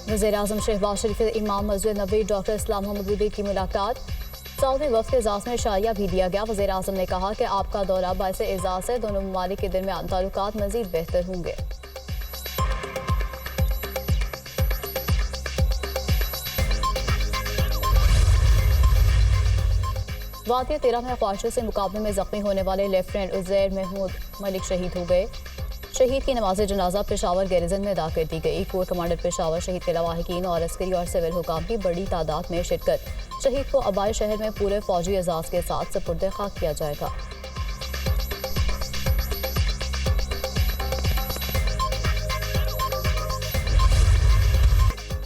वज़ीर-ए-आज़म शहबाज शरीफ से इमाम मस्जिद नबवी डॉक्टर इस्लाम मोहम्मद की मुलाकात। सऊदी वफ़द के इजाज़ में शारिया भी दिया गया। वज़ीर-ए-आज़म ने कहा कि आपका दौरा बाइस एजाज़ है, दोनों ममालिक के दरमियान ताल्लुकात मज़ीद बेहतर होंगे। वादिया 13 में ख्वाहिशों से मुकाबले में जख्मी होने वाले लेफ्टिनेंट उज़ैर महमूद मलिक शहीद हो गए। शहीद की नमाज जनाजा पेशावर गैरिजन में अदा कर दी गई। कोर कमांडर पेशावर शहीद के लवाहिकीन और अस्करी और सिविल हुकाम की बड़ी तादाद में शिरकत। शहीद को अबाई शहर में पूरे फौजी एजाज के साथ सपुर्द खाक किया जाएगा।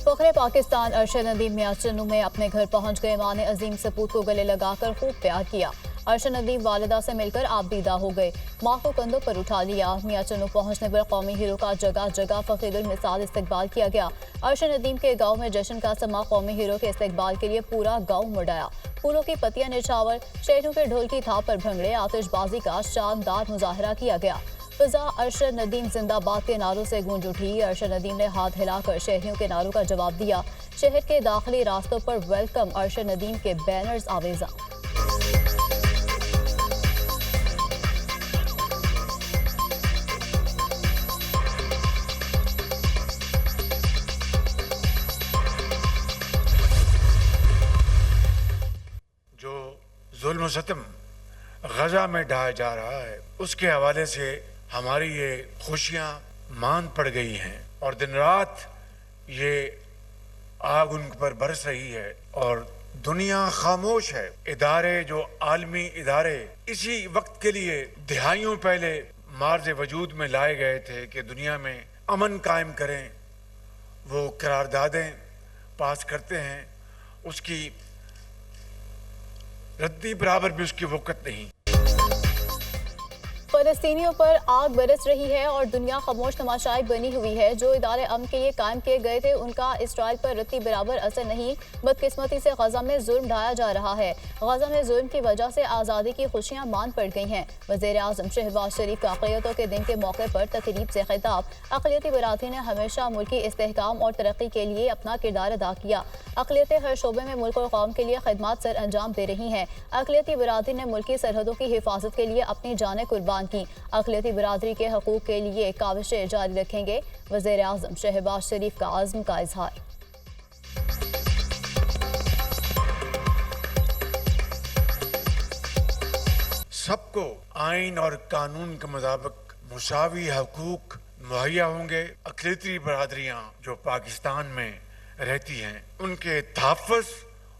फखरे पाकिस्तान अरशद नदीम मियां चन्नू में अपने घर पहुंच गए। मां ने अजीम सपूत को गले लगाकर खूब प्यार किया। अरशद नदीम वालिदा से मिलकर आबदीदा हो गए। मां को कंधों पर उठा लिया। मियां चन्नू पहुंचने पर कौमी हीरो का जगह जगह फखीरुल मिसाल इस्तकबाल किया गया। अरशद नदीम के गांव में जश्न का समा कौमी हीरो के इस्तकबाल के लिए पूरा गांव मुड़ाया। फूलों की पत्तियां निछावर, शहरों के ढोल की थाप पर भंगड़े, आतिशबाजी का शानदार मुजाहरा किया गया। फिजा अरशद नदीम जिंदाबाद के नारों से गूंज उठी। अरशद नदीम ने हाथ हिलाकर शहरियों के नारों का जवाब दिया। शहर के दाखिली रास्तों पर वेलकम अरशद नदीम के बैनर्स आवेजा। जो जुल्म सितम गजा में ढाया जा रहा है, उसके हवाले से हमारी ये खुशियां मान पड़ गई हैं और दिन रात ये आग उन पर बरस रही है और दुनिया खामोश है। इदारे जो आलमी इदारे इसी वक्त के लिए दिहाइयों पहले मार्ज वजूद में लाए गए थे कि दुनिया में अमन कायम करें, वो करारदादें पास करते हैं, उसकी रद्दी बराबर भी उसकी वक़्त नहीं। फलस्तीनियों पर आग बरस रही है और दुनिया खामोश तमाशाई बनी हुई है। जो इदारे अमन के लिए कायम किए गए थे, उनका इसराइल पर रत्ती बराबर असर नहीं। बदकिस्मती से गजा में जुल्म ढाया जा रहा है। गजा में जुल्म की वजह से आज़ादी की खुशियां मान पड़ गई हैं। वज़ीर-ए-आज़म शहबाज शरीफ का अक़लियतों के दिन के मौके पर तकरीब से खिताब। अक़लियती बरादरी ने हमेशा मुल्की इस्तेहकाम और तरक्की के लिए अपना किरदार अदा किया। अक़लियतें हर शोबे में मुल्क और कौम के लिए खिदमत सर अंजाम दे रही हैं। अक़लियती बरादरी ने मुल्की सरहदों की हिफाजत के लिए अपनी जानें कुर्बान की। अक़लियती बरादरी के हकूक़ के लिए काविशें जारी रखेंगे। वज़ीर-ए-आज़म शहबाज शरीफ का आज़म का इजहार। सबको आइन और कानून के मुताबिक मुसावी हकूक मुहैया होंगे। अक़लियती बरादरियां जो पाकिस्तान में रहती हैं, उनके तहफ़्फ़ुज़,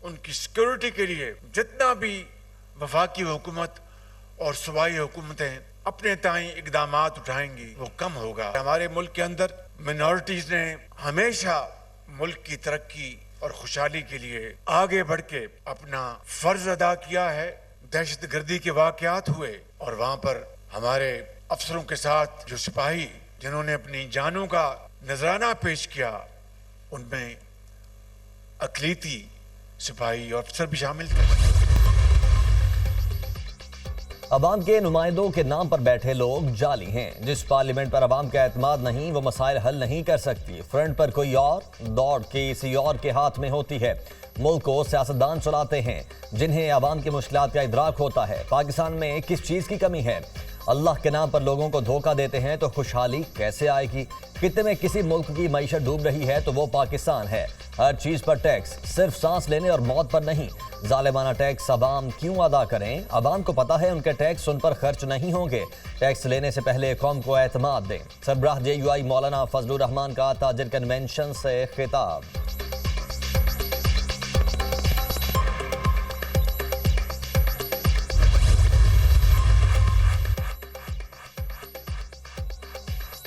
उनकी सिक्योरिटी के लिए जितना भी वफाकी हुकूमत और सूबाई हुकूमतें अपने ताई इक़दामात उठाएंगी, वो कम होगा। हमारे मुल्क के अंदर मिनॉरिटीज़ ने हमेशा मुल्क की तरक्की और खुशहाली के लिए आगे बढ़ के अपना फर्ज अदा किया है। दहशत गर्दी के वाक़यात हुए और वहाँ पर हमारे अफसरों के साथ जो सिपाही जिन्होंने अपनी जानों का नजराना पेश किया, उनमें अक़लियती सिपाही और अफसर भी शामिल थे। अवाम के नुमाइंदों के नाम पर बैठे लोग जाली हैं। जिस पार्लियामेंट पर अवाम का एतमाद नहीं, वो मसाइल हल नहीं कर सकती। फ्रंट पर कोई और, दौड़ किसी और के हाथ में होती है। मुल्क को सियासतदान चलाते हैं जिन्हें अवाम की मुश्किलात का इदराक होता है। पाकिस्तान में किस चीज़ की कमी है? अल्लाह के नाम पर लोगों को धोखा देते हैं तो खुशहाली कैसे आएगी? खित्ते में किसी मुल्क की मईशत डूब रही है तो वो पाकिस्तान है। हर चीज़ पर टैक्स, सिर्फ सांस लेने और मौत पर नहीं। जालिमाना टैक्स अवाम क्यों अदा करें? अवाम को पता है उनके टैक्स उन पर खर्च नहीं होंगे। टैक्स लेने से पहले कौम को एतमाद दें। सरबराह JUI मौलाना फजलुर रहमान का ताजिर कन्वेंशन से खिताब।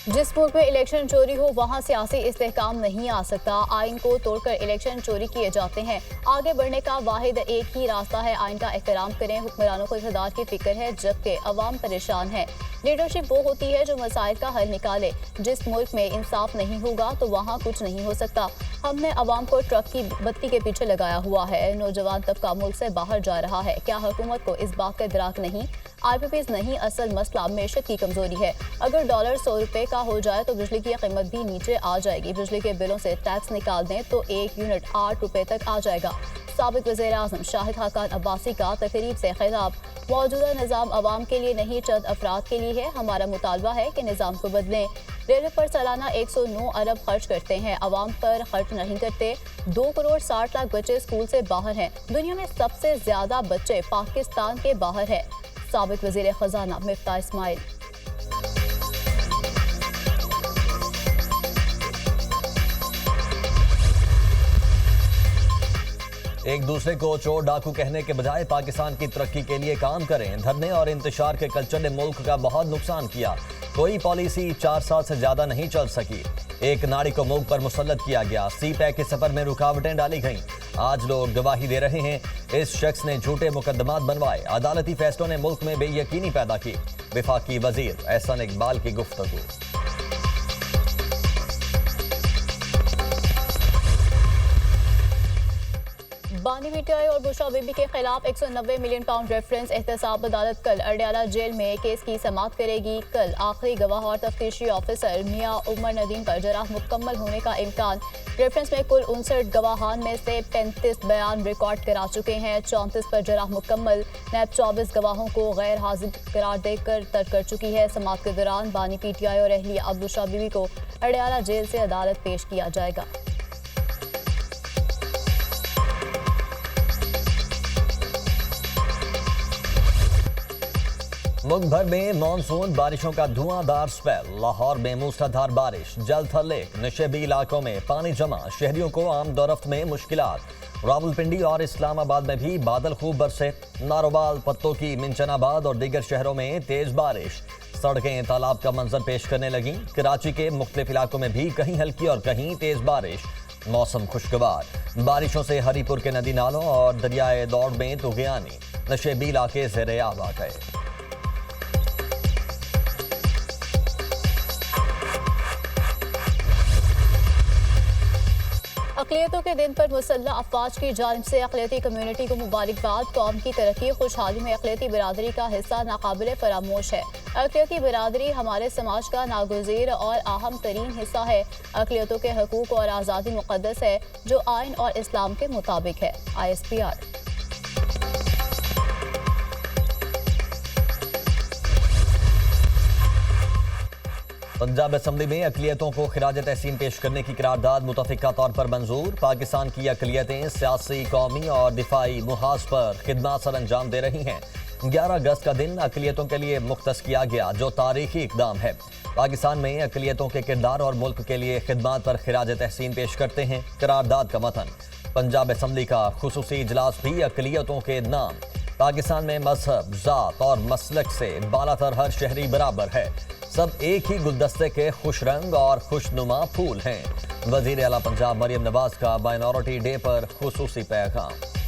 जिस मुल्क में इलेक्शन चोरी हो, वहाँ सियासी इस्तेहकाम नहीं आ सकता। आइन को तोड़कर इलेक्शन चोरी किए जाते हैं। आगे बढ़ने का वाहिद एक ही रास्ता है, आइन का एहतराम करें। हुक्मरानों को इक़्तिदार की फिक्र है, जबकि अवाम परेशान है। लीडरशिप वो होती है जो मसाइल का हल निकाले। जिस मुल्क में इंसाफ नहीं होगा तो वहाँ कुछ नहीं हो सकता। हमने अवाम को ट्रक की बत्ती के पीछे लगाया हुआ है। नौजवान तबका मुल्क से बाहर जा रहा है। क्या हुकूमत को इस बात का इदराक नहीं? IPPs नहीं, असल मसला मेशत की कमजोरी है। अगर डॉलर 100 रुपए का हो जाए तो बिजली की कीमत भी नीचे आ जाएगी। बिजली के बिलों से टैक्स निकाल दें तो 1 यूनिट 8 रुपए तक आ जाएगा। साबिक वज़ीर आज़म शाहिद खाकान अब्बासी का तकरीब से खिताब, मौजूदा निज़ाम अवाम के लिए नहीं चंद अफराद के लिए है। हमारा मुतालबा है कि निज़ाम को बदलें। रेलवे पर सालाना 109 अरब खर्च करते हैं, अवाम पर खर्च नहीं करते। 2 करोड़ 60 लाख बच्चे स्कूल से बाहर हैं। दुनिया में सबसे ज्यादा बच्चे पाकिस्तान के बाहर हैं। साबिक वज़ीर खजाना मिफ्ताह इस्माइल। एक दूसरे को चोर डाकू कहने के बजाय पाकिस्तान की तरक्की के लिए काम करें। धरने और इंतशार के कल्चर ने मुल्क का बहुत नुकसान किया। कोई पॉलिसी 4 साल से ज्यादा नहीं चल सकी। एक नारी को मुल्क पर मुसल्लत किया गया। सी-पैक के सफर में रुकावटें डाली गईं। आज लोग गवाही दे रहे हैं। इस शख्स ने झूठे मुकदमात बनवाए। अदालती फैसलों ने मुल्क में बेयकीनी पैदा की। वफाकी वजीर एहसान इकबाल की गुफ्तगू। बानी पीटीआई और बुशरा बीबी के खिलाफ 190 मिलियन पाउंड रेफरेंस एहतसाब अदालत कल अडयाला जेल में केस की समाअत करेगी। कल आखिरी गवाह और तफ्तीशी ऑफिसर मियां उमर नदीम पर जराह मुकम्मल होने का इम्कान। रेफरेंस में कुल 59 गवाहान में से 35 बयान रिकॉर्ड करा चुके हैं। 34 पर जराह मुकम्मल। नैब 24 गवाहों को गैर हाजिर करार देकर तर्क कर चुकी है। समाअत के दौरान बानी पीटीआई और अहलिया अब बुशरा बीबी को अडयाला जेल से अदालत पेश किया जाएगा। मुल्क भर में मानसून बारिशों का धुआंधार स्पेल। लाहौर में मूसलाधार बारिश, जल थल नशेबी इलाकों में पानी जमा, शहरियों को आमदोरफ्त में मुश्किलात। रावलपिंडी और इस्लामाबाद में भी बादल खूब बरसे। नारोवाल, पत्तों की, मिंचनाबाद और दीगर शहरों में तेज बारिश। सड़कें तालाब का मंजर पेश करने लगी। कराची के मुख्तलिफ इलाकों में भी कहीं हल्की और कहीं तेज बारिश। मौसम खुशगवार। बारिशों से हरीपुर के नदी नालों और दरियाए दौड़ में तुगयानी। नशेबी इलाके ज़ेर-ए-आब आ गए। अक़लियतों के दिन पर मुसल्लह अफवाज की जानिब से अक़लियती कम्यूनिटी को मुबारकबाद। कौम की तरक्की खुशहाली में अक़लियती बिरादरी का हिस्सा नाकाबिले फरामोश है। अक़लियती बिरादरी हमारे समाज का नागुज़ीर और अहम तरीन हिस्सा है। अक़लियतों के हकूक़ और आज़ादी मुक़द्दस है जो आइन और इस्लाम के मुताबिक है। ISPR। पंजाब असम्बली में अक़लियतों को खिराज तहसीन पेश करने की करारदाद मुतफ़िका तौर पर मंजूर। पाकिस्तान की अक़लियतें सियासी, कौमी और दिफाई मुहाज पर खिदमत सर अंजाम दे रही हैं। 11 अगस्त का दिन अक़लियतों के लिए मुख्तस किया गया जो तारीखी इक़दाम है। पाकिस्तान में अक़लियतों के किरदार और मुल्क के लिए खिदमत पर खिराज तहसीन पेश करते हैं। करारदाद का मतन। पंजाब असम्बली का खुसूसी इजलास भी अक़लियतों के नाम। पाकिस्तान में मजहब, ज़ात और मसलक से बालातर हर शहरी बराबर है। सब एक ही गुलदस्ते के खुश रंग और खुशनुमा फूल हैं। वज़ीर आला पंजाब मरियम नवाज का माइनॉरिटी डे पर खुसूसी पैगाम।